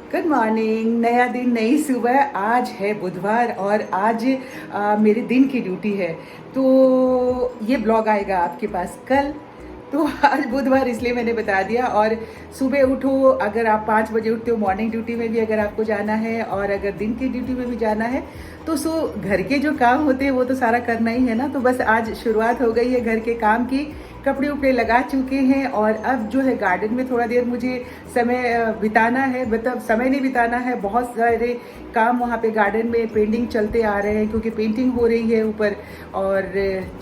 Good morning. नया दिन, नई सुबह। आज है बुधवार और आज मेरे दिन की ड्यूटी है, तो ये ब्लॉग आएगा आपके पास कल। तो आज बुधवार इसलिए मैंने बता दिया। और सुबह उठो, अगर आप 5 बजे उठते हो मॉर्निंग ड्यूटी में भी अगर आपको जाना है और अगर दिन की ड्यूटी में भी जाना है तो घर के जो काम होते हैं वो तो सारा करना ही है ना। तो बस आज शुरुआत हो गई है घर के काम की। कपड़े उपड़े लगा चुके हैं और अब जो है गार्डन में थोड़ा देर मुझे समय बिताना है। मतलब समय नहीं बिताना है, बहुत सारे काम वहाँ पे गार्डन में पेंटिंग चलते आ रहे हैं क्योंकि पेंटिंग हो रही है ऊपर। और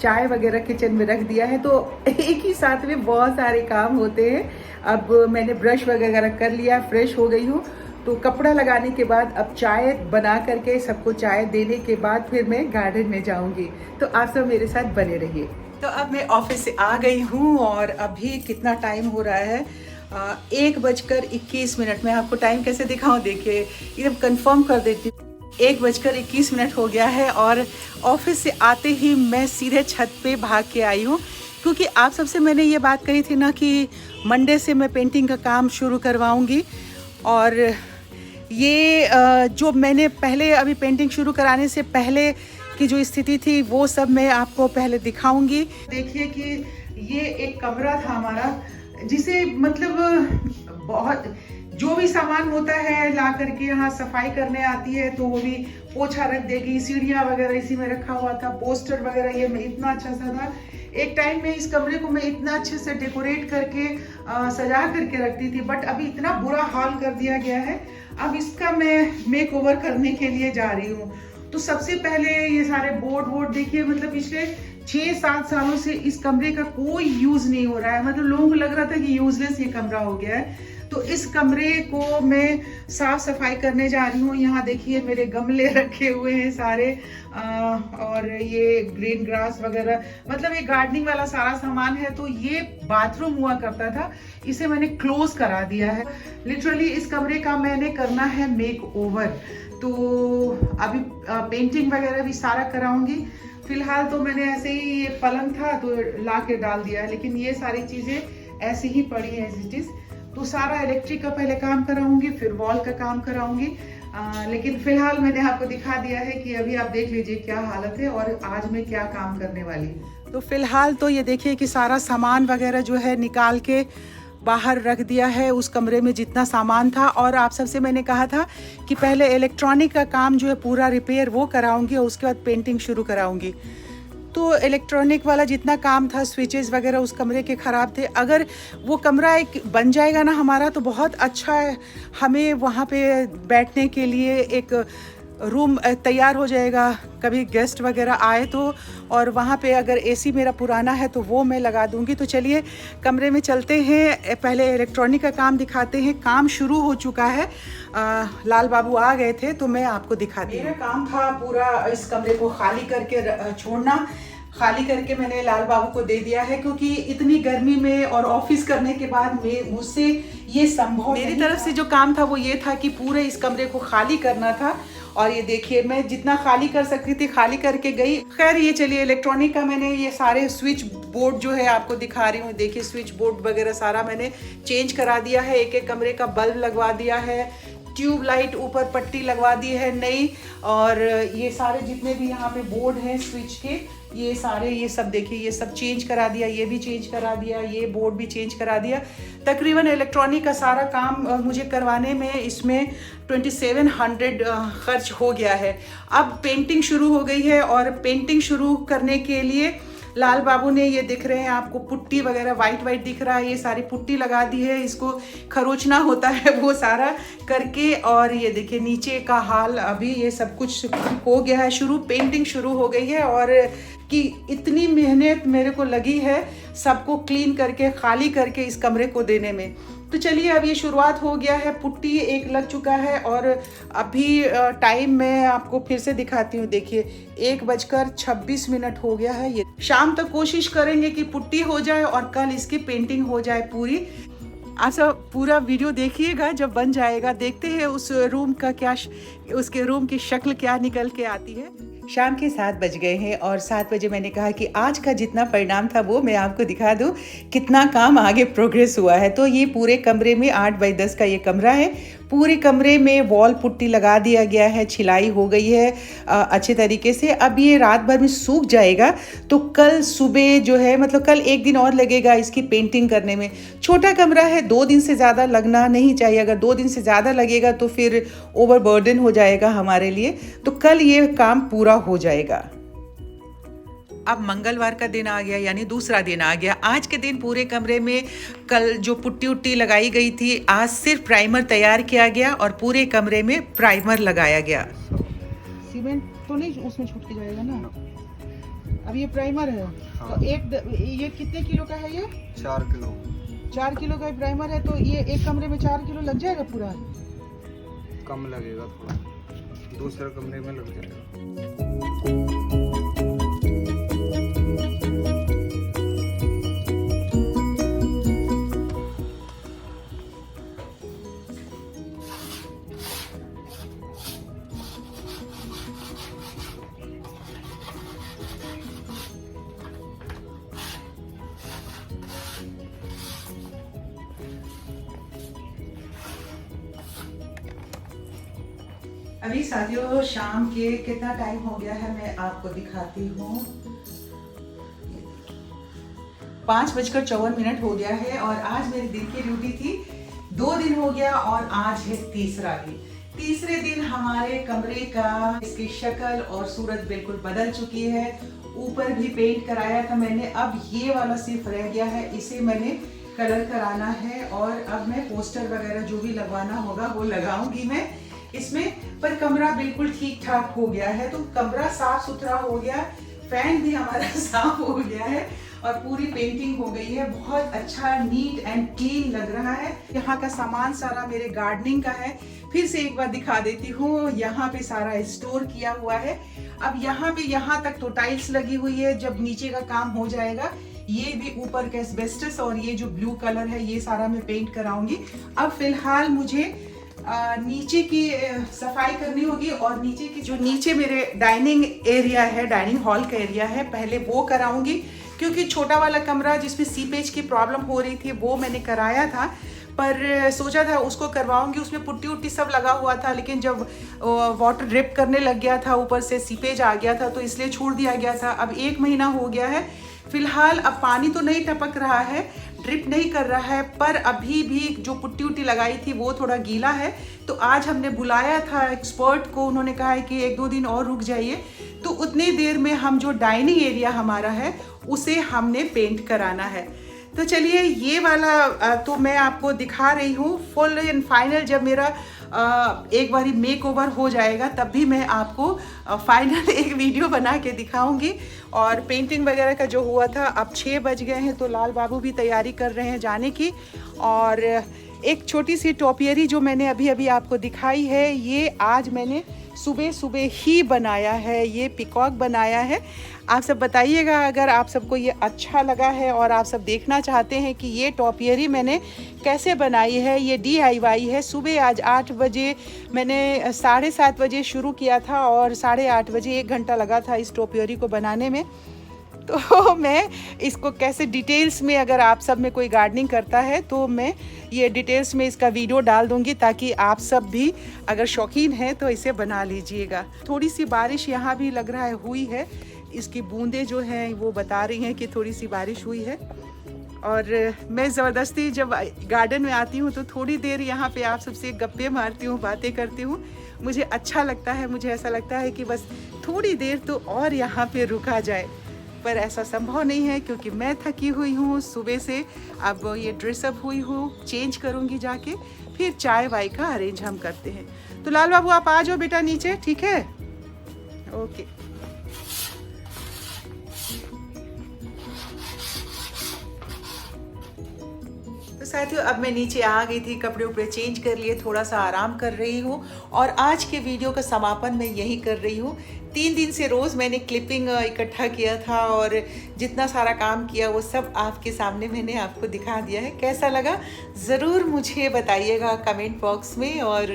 चाय वगैरह किचन में रख दिया है, तो एक ही साथ में बहुत सारे काम होते हैं। अब मैंने ब्रश वगैरह कर लिया, फ्रेश हो गई हूँ। तो कपड़ा लगाने के बाद अब चाय बना करके सबको चाय देने के बाद फिर मैं गार्डन में जाऊंगी। तो आप सब मेरे साथ बने रहिए। तो अब मैं ऑफिस से आ गई हूँ और अभी कितना टाइम हो रहा है, 1:21। मैं आपको टाइम कैसे दिखाऊं, देखिए एकदम कंफर्म कर देती हूँ। 1:21 हो गया है और ऑफिस से आते ही मैं सीधे छत पे भाग के आई हूँ, क्योंकि आप सबसे मैंने ये बात कही थी ना कि मंडे से मैं पेंटिंग का काम शुरू करवाऊँगी। और ये जो मैंने पहले अभी पेंटिंग शुरू कराने से पहले की जो स्थिति थी वो सब मैं आपको पहले दिखाऊंगी। देखिए कि ये एक कमरा था हमारा, जिसे मतलब बहुत जो भी सामान होता है ला करके यहाँ सफाई करने आती है तो वो भी पोछा रख देगी। सीढ़ियाँ वगैरह इसी में रखा हुआ था, पोस्टर वगैरह ये इतना अच्छा सा था। एक टाइम में इस कमरे को मैं इतना अच्छे से डेकोरेट करके सजा करके रखती थी, बट अभी इतना बुरा हाल कर दिया गया है। अब इसका मैं मेक ओवर करने के लिए जा रही हूँ। तो सबसे पहले ये सारे बोर्ड देखिए, मतलब पिछले 6-7 सालों से इस कमरे का कोई यूज नहीं हो रहा है। मतलब लोगों को लग रहा था कि यूजलेस ये कमरा हो गया है। तो इस कमरे को मैं साफ सफाई करने जा रही हूँ। यहाँ देखिए मेरे गमले रखे हुए हैं सारे, और ये ग्रीन ग्रास वगैरह, मतलब ये गार्डनिंग वाला सारा सामान है। तो ये बाथरूम हुआ करता था, इसे मैंने क्लोज करा दिया है। लिटरली इस कमरे का मैंने करना है मेक ओवर। तो अभी पेंटिंग वगैरह भी सारा कराऊंगी। फिलहाल तो मैंने ऐसे ही, ये पलंग था तो ला के डाल दिया है, लेकिन ये सारी चीजें ऐसी ही पड़ी है एज इट इज। तो सारा इलेक्ट्रिक का पहले काम कराऊंगी, फिर वॉल का काम कराऊंगी। लेकिन फिलहाल मैंने आपको दिखा दिया है कि अभी आप देख लीजिए क्या हालत है और आज मैं क्या काम करने वाली हूँ। तो फिलहाल तो ये देखिए कि सारा सामान वगैरह जो है निकाल के बाहर रख दिया है, उस कमरे में जितना सामान था। और आप सबसे मैंने कहा था कि पहले इलेक्ट्रॉनिक का काम जो है पूरा रिपेयर वो कराऊंगी और उसके बाद पेंटिंग शुरू कराऊंगी। तो इलेक्ट्रॉनिक वाला जितना काम था, स्विचेस वगैरह उस कमरे के ख़राब थे। अगर वो कमरा एक बन जाएगा ना हमारा तो बहुत अच्छा है, हमें वहाँ पे बैठने के लिए एक रूम तैयार हो जाएगा कभी गेस्ट वगैरह आए तो। और वहाँ पे अगर एसी मेरा पुराना है तो वो मैं लगा दूँगी। तो चलिए कमरे में चलते हैं, पहले इलेक्ट्रॉनिक का काम दिखाते हैं। काम शुरू हो चुका है, लाल बाबू आ गए थे तो मैं आपको दिखाती हूँ। मेरा काम था पूरा इस कमरे को खाली करके छोड़ना। खाली करके मैंने लाल बाबू को दे दिया है, क्योंकि इतनी गर्मी में और ऑफिस करने के बाद मुझसे ये संभव, मेरी तरफ से जो काम था वो ये था कि पूरे इस कमरे को खाली करना था। और ये देखिए मैं जितना खाली कर सकती थी खाली करके गई। खैर ये चलिए, इलेक्ट्रॉनिक का मैंने ये सारे स्विच बोर्ड जो है आपको दिखा रही हूँ। देखिए स्विच बोर्ड वगैरह सारा मैंने चेंज करा दिया है। एक कमरे का बल्ब लगवा दिया है, ट्यूब लाइट ऊपर पट्टी लगवा दी है नई। और ये सारे जितने भी यहाँ पे बोर्ड हैं स्विच के, ये सारे ये सब देखिए ये सब चेंज करा दिया, ये भी चेंज करा दिया, ये बोर्ड भी चेंज करा दिया। तकरीबन इलेक्ट्रॉनिक का सारा काम मुझे करवाने में इसमें 2700 खर्च हो गया है। अब पेंटिंग शुरू हो गई है और पेंटिंग शुरू करने के लिए लाल बाबू ने, ये दिख रहे हैं आपको पुट्टी वगैरह वाइट दिख रहा है, ये सारी पुट्टी लगा दी है। इसको खरोचना होता है वो सारा करके। और ये देखिए नीचे का हाल, अभी ये सब कुछ हो गया है शुरू, पेंटिंग शुरू हो गई है। और कि इतनी मेहनत मेरे को लगी है सबको क्लीन करके खाली करके इस कमरे को देने में। तो चलिए अब ये शुरुआत हो गया है। पुट्टी एक लग चुका है और अभी टाइम मैं आपको फिर से दिखाती हूँ। देखिए 1:26 हो गया है। ये शाम तक कोशिश करेंगे कि पुट्टी हो जाए और कल इसकी पेंटिंग हो जाए पूरी। आप सब पूरा वीडियो देखिएगा, जब बन जाएगा देखते हैं उस रूम का क्या, उसके रूम की शक्ल क्या निकल के आती है। शाम के 7 बज गए हैं और 7 बजे मैंने कहा कि आज का जितना परिणाम था वो मैं आपको दिखा दूं, कितना काम आगे प्रोग्रेस हुआ है। तो ये पूरे कमरे में 8 बाई 10 का ये कमरा है, पूरे कमरे में वॉल पुट्टी लगा दिया गया है, छिलाई हो गई है अच्छे तरीके से। अब ये रात भर में सूख जाएगा तो कल सुबह जो है, मतलब कल एक दिन और लगेगा इसकी पेंटिंग करने में। छोटा कमरा है, 2 दिन से ज़्यादा लगना नहीं चाहिए। अगर 2 दिन से ज़्यादा लगेगा तो फिर ओवरबर्डन हो जाएगा हमारे लिए। तो कल ये काम पूरा हो जाएगा। अब मंगलवार का दिन आ गया, यानी दूसरा दिन आ गया। आज के दिन पूरे कमरे में कल जो पुट्टी उट्टी लगाई गई थी, आज सिर्फ प्राइमर तैयार किया गया और पूरे कमरे में प्राइमर लगाया गया। सीमेंट तो नहीं उसमें छूट के जाएगा ना? अब ये प्राइमर है। हाँ। तो ये कितने किलो का है? ये 4 किलो। 4 किलो का प्राइमर है, तो ये एक कमरे में 4 किलो लग जाएगा पूरा? कम लगेगा थोड़ा, दूसरे कमरे में लग जाएगा। अभी साथियों शाम के कितना टाइम हो गया है मैं आपको दिखाती हूँ। 5:54 हो गया है और आज मेरी दिन की ड्यूटी थी। 2 दिन हो गया और आज है तीसरा दिन। तीसरे दिन हमारे कमरे का इसकी शक्ल और सूरत बिल्कुल बदल चुकी है। ऊपर भी पेंट कराया था मैंने, अब ये वाला सिर्फ रह गया है, इसे मैंने कलर कराना है और अब मैं पोस्टर वगैरह जो भी लगवाना होगा वो लगाऊंगी मैं इसमें। पर कमरा बिल्कुल ठीक ठाक हो गया है, तो कमरा साफ सुथरा हो गया, फैन भी हमारा साफ हो गया है और पूरी पेंटिंग हो गई है। बहुत अच्छा नीट एंड क्लीन लग रहा है। यहाँ का सामान सारा मेरे गार्डनिंग का है। फिर से एक बार दिखा देती हूँ, यहाँ पे सारा स्टोर किया हुआ है। अब यहाँ पे यहाँ तक तो टाइल्स लगी हुई है। जब नीचे का काम हो जाएगा, ये भी ऊपर का एस्बेस्टस और ये जो ब्लू कलर है ये सारा मैं पेंट कराऊंगी। अब फिलहाल मुझे नीचे की सफाई करनी होगी और नीचे की जो नीचे मेरे डाइनिंग एरिया है, डाइनिंग हॉल का एरिया है, पहले वो कराऊंगी। क्योंकि छोटा वाला कमरा जिसमें सीपेज की प्रॉब्लम हो रही थी वो मैंने कराया था, पर सोचा था उसको करवाऊंगी। उसमें पुट्टी उट्टी सब लगा हुआ था, लेकिन जब वाटर ड्रिप करने लग गया था, ऊपर से सीपेज आ गया था, तो इसलिए छोड़ दिया गया था। अब 1 महीना हो गया है। फिलहाल अब पानी तो नहीं टपक रहा है, ड्रिप नहीं कर रहा है, पर अभी भी जो पुट्टी उट्टी लगाई थी वो थोड़ा गीला है। तो आज हमने बुलाया था एक्सपर्ट को, उन्होंने कहा है कि 1-2 दिन और रुक जाइए। तो उतनी देर में हम जो डाइनिंग एरिया हमारा है उसे हमने पेंट कराना है। तो चलिए ये वाला तो मैं आपको दिखा रही हूँ फुल एंड फाइनल। जब मेरा एक बारी मेक ओवर हो जाएगा तब भी मैं आपको फाइनल एक वीडियो बना के दिखाऊंगी। और पेंटिंग वगैरह का जो हुआ था, अब 6 बज गए हैं तो लाल बाबू भी तैयारी कर रहे हैं जाने की। और एक छोटी सी टोपियरी जो मैंने अभी अभी आपको दिखाई है, ये आज मैंने सुबह सुबह ही बनाया है। ये पिकॉक बनाया है। आप सब बताइएगा अगर आप सबको ये अच्छा लगा है और आप सब देखना चाहते हैं कि ये टोपियरी मैंने कैसे बनाई है। ये DIY है। सुबह आज 8 बजे मैंने 7:30 बजे शुरू किया था और 8:30 बजे 1 घंटा लगा था इस टोपियरी को बनाने में। तो मैं इसको कैसे डिटेल्स में, अगर आप सब में कोई गार्डनिंग करता है तो मैं ये डिटेल्स में इसका वीडियो डाल दूंगी, ताकि आप सब भी अगर शौकीन हैं तो इसे बना लीजिएगा। थोड़ी सी बारिश यहाँ भी लग रहा है हुई है। इसकी बूंदें जो हैं वो बता रही हैं कि थोड़ी सी बारिश हुई है। और मैं ज़बरदस्ती जब गार्डन में आती हूँ तो थोड़ी देर यहाँ पे आप सबसे गप्पे मारती हूँ, बातें करती हूँ। मुझे अच्छा लगता है। मुझे ऐसा लगता है कि बस थोड़ी देर तो और यहाँ पे रुका जाए, पर ऐसा संभव नहीं है क्योंकि मैं थकी हुई हूँ सुबह से। अब ये ड्रेसअप हुई हूँ, चेंज करूँगी जाके, फिर चाय वाय का अरेंज हम करते हैं। तो लाल बाबू आप आ जाओ बेटा नीचे, ठीक है? ओके। तो साथियों अब मैं नीचे आ गई थी, कपड़े उपड़े चेंज कर लिए, थोड़ा सा आराम कर रही हूँ और आज के वीडियो का समापन मैं यही कर रही हूँ। 3 दिन से रोज़ मैंने क्लिपिंग इकट्ठा किया था और जितना सारा काम किया वो सब आपके सामने मैंने आपको दिखा दिया है। कैसा लगा ज़रूर मुझे बताइएगा कमेंट बॉक्स में, और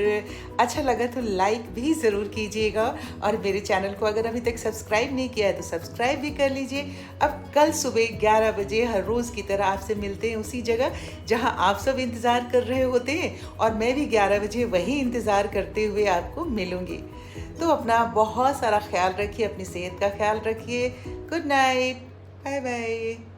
अच्छा लगा तो लाइक भी ज़रूर कीजिएगा, और मेरे चैनल को अगर अभी तक सब्सक्राइब नहीं किया है तो सब्सक्राइब भी कर लीजिए। अब कल सुबह 11 बजे हर रोज़ की तरह आपसे मिलते हैं उसी जगह जहां आप सब इंतज़ार कर रहे होते हैं, और मैं भी 11 बजे वही इंतज़ार करते हुए आपको मिलूँगी। तो अपना बहुत सारा ख्याल रखिए, अपनी सेहत का ख्याल रखिए। Good night, bye bye.